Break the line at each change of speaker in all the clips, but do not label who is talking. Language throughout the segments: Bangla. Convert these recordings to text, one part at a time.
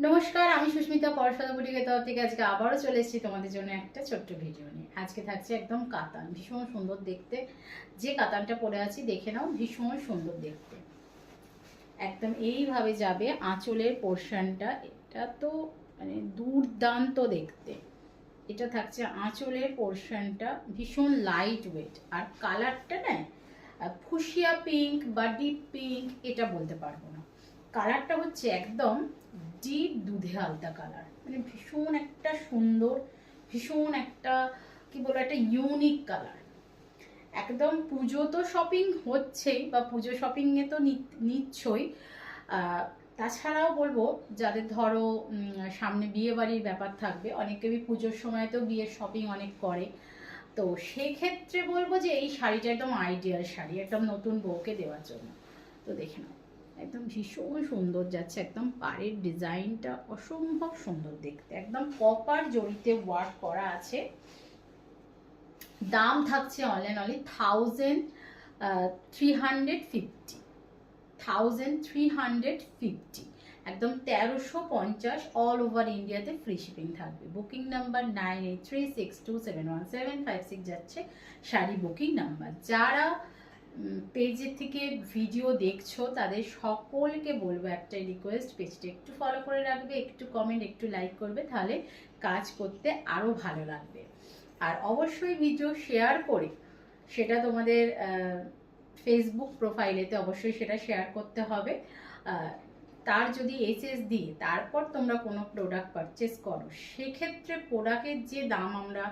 নমস্কার, আমি সুস্মিতা পরশাদা বুটিকের তরফ থেকে আজকে আবারও চলে এসেছি তোমাদের জন্য একটা ছোট্ট ভিডিও নিয়ে। আজকে থাকছে একদম কাতান, ভীষণ সুন্দর দেখতে। যে কাতানটা পরে আছি দেখে নাও, ভীষণ সুন্দর দেখতে। একদম এইভাবে যাবে আঁচলের পোর্শনটা, এটা তো মানে দুর্দান্ত দেখতে। এটা থাকছে আঁচলের পোর্শনটা, ভীষণ লাইট ওয়েট। আর কালারটা না ফুসিয়া পিঙ্ক বা ডিপ পিঙ্ক এটা বলতে পারবো না। কালারটা হচ্ছে একদম ডিপ দুধে আলতা কালার, মানে ভীষণ একটা সুন্দর, ভীষণ একটা কি বলবো, একটা ইউনিক কালার। একদম পুজো তো শপিং হচ্ছেই, বা পুজো শপিংয়ে তো নিচ্ছই। তাছাড়াও বলবো, যাদের ধরো সামনে বিয়ে বাড়ির ব্যাপার থাকবে, অনেকেই পুজোর সময় তো বিয়ের শপিং অনেক করে, তো সেক্ষেত্রে বলবো যে এই শাড়িটা একদম আইডিয়াল শাড়ি, একদম নতুন বউকে দেওয়ার জন্য। তো দেখে নাও, একদম ভীষণ সুন্দর যাচ্ছে। একদম পাড়ের ডিজাইনটা অসম্ভব সুন্দর দেখতে, একদম কপার জড়িতে ওয়ার্ক করা আছে। দাম থাকছে অনলাইন অনলি 1350, 1350, একদম 1350। অল ওভার ইন্ডিয়াতে ফ্রি শিপিং থাকবে। বুকিং নাম্বার 9836271756 যাচ্ছে শাড়ি বুকিং নাম্বার। যারা পেজের থেকে ভিডিও দেখছো তাদের সকলকে বলবো একটাই রিকোয়েস্ট, পেজটা একটু ফলো করে রাখবে, একটু কমেন্ট, একটু লাইক করবে, তাহলে কাজ করতে আরও ভালো লাগবে। আর অবশ্যই ভিডিও শেয়ার করে সেটা তোমাদের ফেসবুক প্রোফাইলেতে অবশ্যই সেটা শেয়ার করতে হবে। তার যদি এইচএস দিয়ে তারপর তোমরা কোনো প্রোডাক্ট পারচেস করো, সেক্ষেত্রে প্রোডাক্টের যে দাম আমরা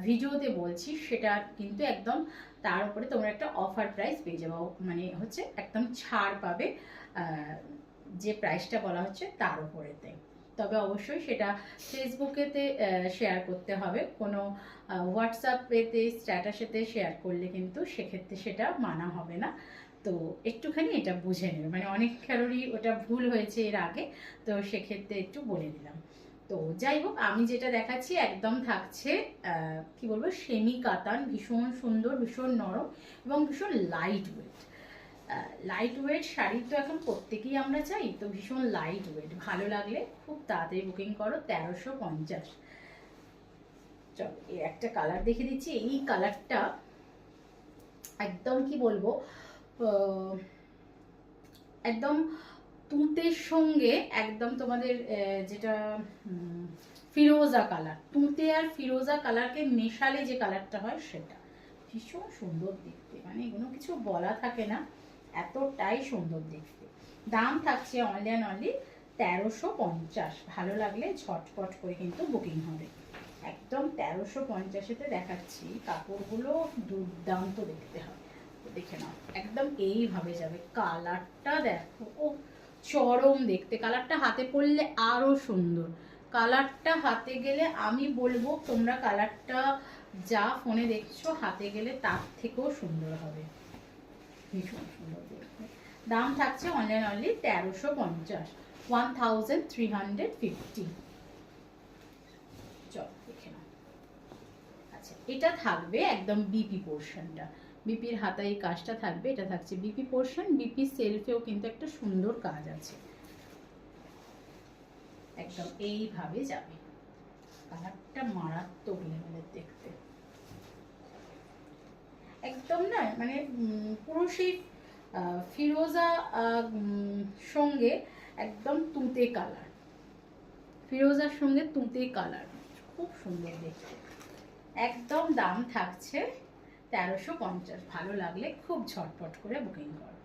ভিডিওতে বলছি সেটা কিন্তু একদম তার উপরে তোমরা একটা অফার প্রাইস পেয়ে যাবো, মানে হচ্ছে একদম ছাড় পাবে যে প্রাইসটা বলা হচ্ছে তার উপরেতে। তবে অবশ্যই সেটা ফেসবুকেতে শেয়ার করতে হবে, কোনো হোয়াটসঅ্যাপেতে স্ট্যাটাসেতে শেয়ার করলে কিন্তু সেক্ষেত্রে সেটা মানা হবে না। তো একটুখানি এটা বুঝে নেবে, মানে অনেক কারোরই ওটা ভুল হয়েছে এর আগে, তো সেক্ষেত্রে একটু বলে দিলাম। তো যাই হোক, আমি যেটা দেখাচ্ছি একদম থাকছে কি বলবো, সেমি কাতান, ভীষণ সুন্দর, ভীষণ নরম এবং ভীষণ light weight. Light weight sari তো এখন প্রত্যেকেই আমরা চাই, তো ভীষণ লাইট ওয়েট। ভালো লাগলে খুব তাড়াতাড়ি বুকিং করো। 1350। চলো এর একটা কালার দেখে দিচ্ছি। এই কালারটা একদম কি বলবো, একদম তুঁতের সঙ্গে একদম তোমাদের যেটা ফিরোজা কালার, তুঁতে আর ফিরোজা কালারকে মেশালে যে কালারটা হয় সেটা ভীষণ সুন্দর দেখতে, মানে এগুলো কিছু বলা থাকে না, এতটাই সুন্দর দেখতে। দাম থাকছে অনলাইন অনলি 1350। ভালো লাগলে ঝটপট করে কিন্তু বুকিং হবে। একদম 1350-এতে দেখাচ্ছি, কাপড়গুলো দুর্দান্ত দেখতে হবে। দেখে নাও, একদম এইভাবে যাবে। কালারটা দেখো, ও চরম দেখতে। কালারটা হাতে পড়লে আরো সুন্দর। কালারটা হাতে গেলে আমি বলবো তোমরা কালারটা যা ফোনে দেখছো হাতে গেলে তার থেকেও সুন্দর হবে, ভীষণ সুন্দর দেখতে। দাম থাকছে অনলাইন অনলি 1350, 1350। চল দেখে নাও। আচ্ছা, এটা থাকবে একদম বিপি পোর্শনটা, বিপির হাতায় এই কাজটা থাকবে। এটা থাকছে বিপি পোর্শন। বিপি সেলফেও কিন্তু একটা সুন্দর কাজ আছে। একদম এইভাবে যাবে। কালারটা মারাত্মক লেভেলের দেখতে, একদম না মানে পুরো সেই ফিরোজা সঙ্গে একদম তুঁতে কালার, ফিরোজার সঙ্গে তুঁতে কালার, খুব সুন্দর দেখতে। একদম দাম থাকছে 1350। ভালো লাগলে খুব ঝটপট করে বুকিং করো।